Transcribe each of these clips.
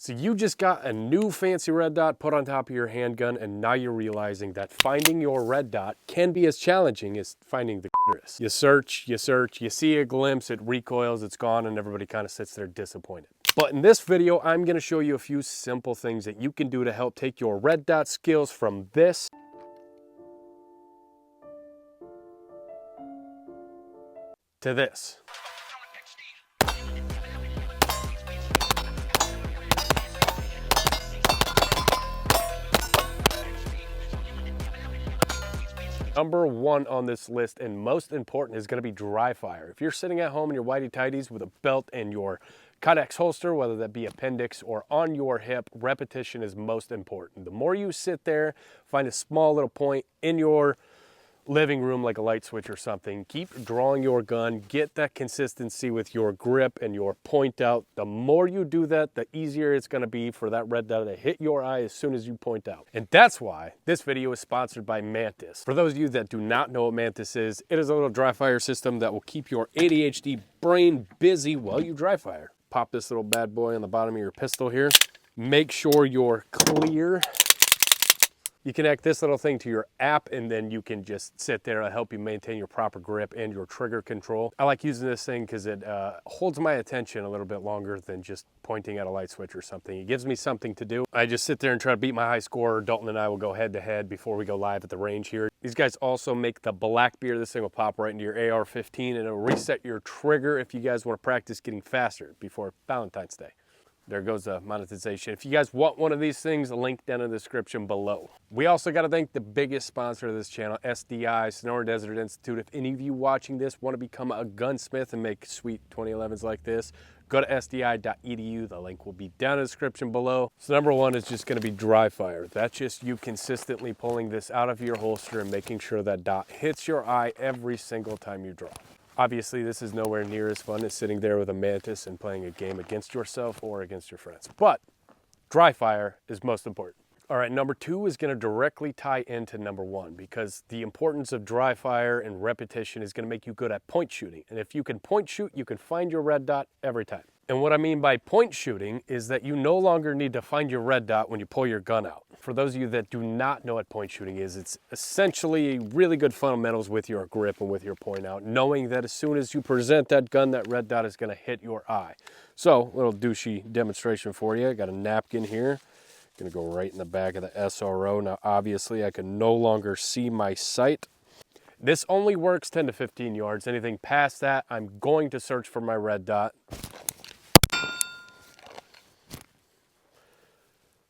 So you just got a new fancy red dot put on top of your handgun, and now you're realizing that finding your red dot can be as challenging as finding the clitoris. You search, you see a glimpse, it recoils, it's gone, and everybody kind of sits there disappointed. But in this video, I'm gonna show you a few simple things that you can do to help take your red dot skills from this to this. Number one on this list, and most important, is gonna be dry fire. If you're sitting at home in your whitey tighties with a belt and your Kydex holster, whether that be appendix or on your hip, repetition is most important. The more you sit there, find a small little point in your living room like a light switch or something, keep drawing your gun, get that consistency with your grip and your point out. The more you do that, the easier it's gonna be for that red dot to hit your eye as soon as you point out. And that's why this video is sponsored by Mantis. For those of you that do not know what Mantis is, it is a little dry fire system that will keep your ADHD brain busy while you dry fire. Pop this little bad boy on the bottom of your pistol here. Make sure you're clear. You connect this little thing to your app, and then you can just sit there and help you maintain your proper grip and your trigger control. I like using this thing because it holds my attention a little bit longer than just pointing at a light switch or something. It gives me something to do. I just sit there and try to beat my high score. Dalton and I will go head to head before we go live at the range here. These guys also make the black beer. This thing will pop right into your AR-15 and it'll reset your trigger if you guys want to practice getting faster before Valentine's Day. There goes the monetization. If you guys want one of these things, a link down in the description below. We also got to thank the biggest sponsor of this channel, SDI, Sonora Desert Institute. If any of you watching this want to become a gunsmith and make sweet 2011s like this, go to sdi.edu. The link will be down in the description below. So number one is just going to be dry fire. That's just you consistently pulling this out of your holster and making sure that dot hits your eye every single time you draw. Obviously, this is nowhere near as fun as sitting there with a Mantis and playing a game against yourself or against your friends. But dry fire is most important. All right, number two is gonna directly tie into number one, because the importance of dry fire and repetition is gonna make you good at point shooting. And if you can point shoot, you can find your red dot every time. And what I mean by point shooting is that you no longer need to find your red dot when you pull your gun out. For those of you that do not know what point shooting is, it's essentially really good fundamentals with your grip and with your point out, knowing that as soon as you present that gun, that red dot is gonna hit your eye. So, little douchey demonstration for you. I got a napkin here. Gonna go right in the back of the SRO. Now, obviously, I can no longer see my sight. This only works 10 to 15 yards. Anything past that, I'm going to search for my red dot.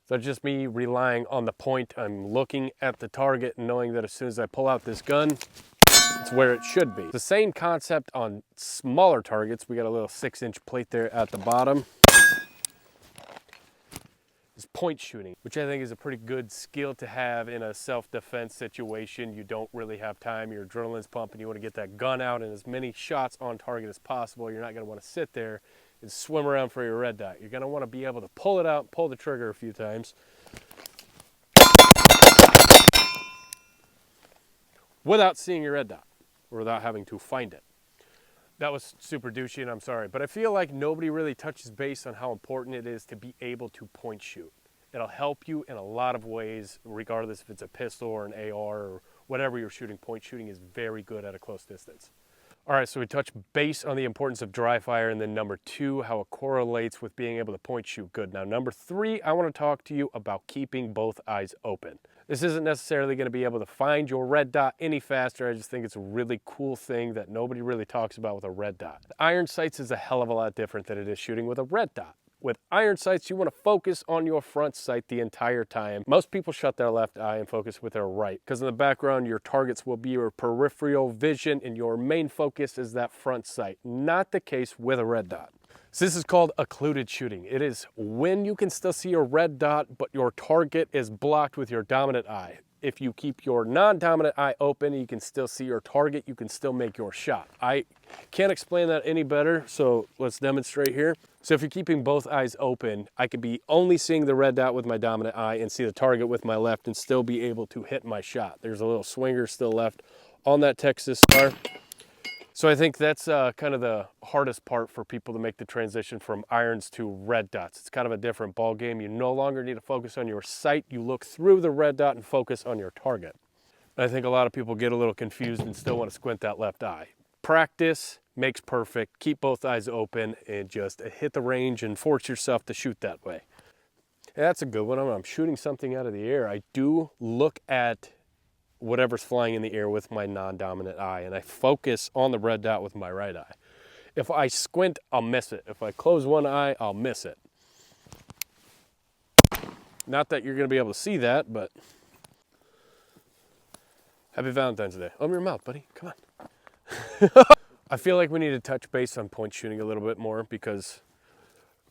So just me relying on the point. I'm looking at the target and knowing that as soon as I pull out this gun, it's where it should be. The same concept on smaller targets. We got a little 6-inch plate there at the bottom. Is point shooting, which I think is a pretty good skill to have in a self-defense situation. You don't really have time, your adrenaline's pumping, you want to get that gun out and as many shots on target as possible. You're not going to want to sit there and swim around for your red dot. You're going to want to be able to pull it out, pull the trigger a few times without seeing your red dot or without having to find it. That was super douchey and I'm sorry, but I feel like nobody really touches base on how important it is to be able to point shoot. It'll help you in a lot of ways, regardless if it's a pistol or an AR or whatever you're shooting. Point shooting is very good at a close distance. All right, so we touched base on the importance of dry fire, and then number two, how it correlates with being able to point shoot good. Now, number three, I want to talk to you about keeping both eyes open. This isn't necessarily going to be able to find your red dot any faster. I just think it's a really cool thing that nobody really talks about with a red dot. The iron sights is a hell of a lot different than it is shooting with a red dot. With iron sights, you want to focus on your front sight the entire time. Most people shut their left eye and focus with their right, because in the background, your targets will be your peripheral vision and your main focus is that front sight. Not the case with a red dot. So this is called occluded shooting. It is when you can still see your red dot, but your target is blocked with your dominant eye. If you keep your non-dominant eye open, you can still see your target, you can still make your shot. I can't explain that any better, so let's demonstrate here. So if you're keeping both eyes open, I could be only seeing the red dot with my dominant eye and see the target with my left and still be able to hit my shot. There's a little swinger still left on that Texas Star. So I think that's kind of the hardest part for people to make the transition from irons to red dots. It's kind of a different ball game. You no longer need to focus on your sight. You look through the red dot and focus on your target. I think a lot of people get a little confused and still want to squint that left eye. Practice makes perfect. Keep both eyes open and just hit the range and force yourself to shoot that way. And that's a good one. When I'm shooting something out of the air, I do look at whatever's flying in the air with my non-dominant eye, and I focus on the red dot with my right eye. If I squint, I'll miss it. If I close one eye, I'll miss it. Not that you're gonna be able to see that, but happy Valentine's Day. Open your mouth, buddy, come on. I feel like we need to touch base on point shooting a little bit more, because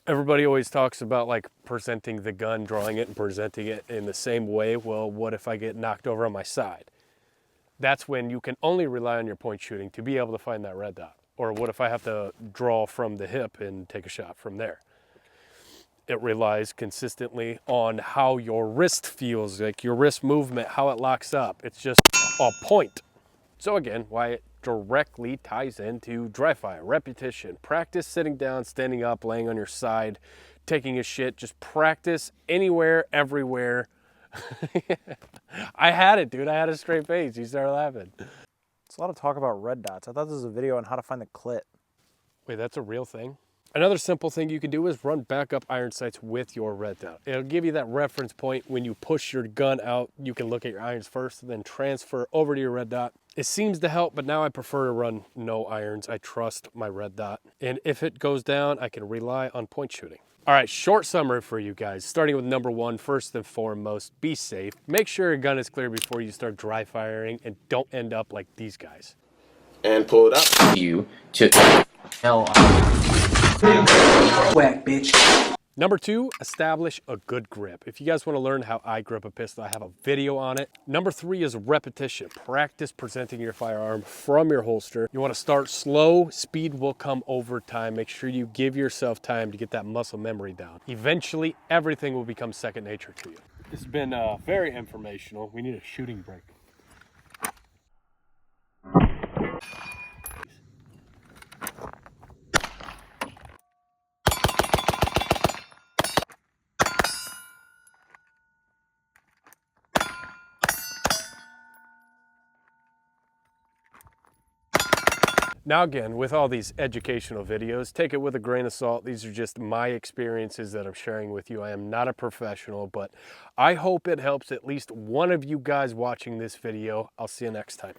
everybody always talks about like presenting the gun, drawing it and presenting it in the same way. Well, what if I get knocked over on my side? That's when you can only rely on your point shooting to be able to find that red dot. Or what if I have to draw from the hip and take a shot from there? It relies consistently on how your wrist feels, like your wrist movement, how it locks up. It's just a point. So again, why it directly ties into dry fire, repetition, practice sitting down, standing up, laying on your side, taking a shit, just practice anywhere, everywhere. I had it, dude. I had a straight face. You started laughing. It's a lot of talk about red dots. I thought this was a video on how to find the clit. Wait, that's a real thing? Another simple thing you can do is run backup iron sights with your red dot. It'll give you that reference point when you push your gun out. You can look at your irons first, then transfer over to your red dot. It seems to help, but now I prefer to run no irons. I trust my red dot. And if it goes down, I can rely on point shooting. All right, short summary for you guys. Starting with number one, first and foremost, be safe. Make sure your gun is clear before you start dry firing, and don't end up like these guys. And pull it up. You to Whack, bitch. Number two, establish a good grip. If you guys want to learn how I grip a pistol, I have a video on it. Number three is repetition. Practice presenting your firearm from your holster. You want to start slow. Speed will come over time. Make sure you give yourself time to get that muscle memory down. Eventually, everything will become second nature to you. This has been very informational. We need a shooting break. Now again, with all these educational videos, take it with a grain of salt. These are just my experiences that I'm sharing with you. I am not a professional, but I hope it helps at least one of you guys watching this video. I'll see you next time.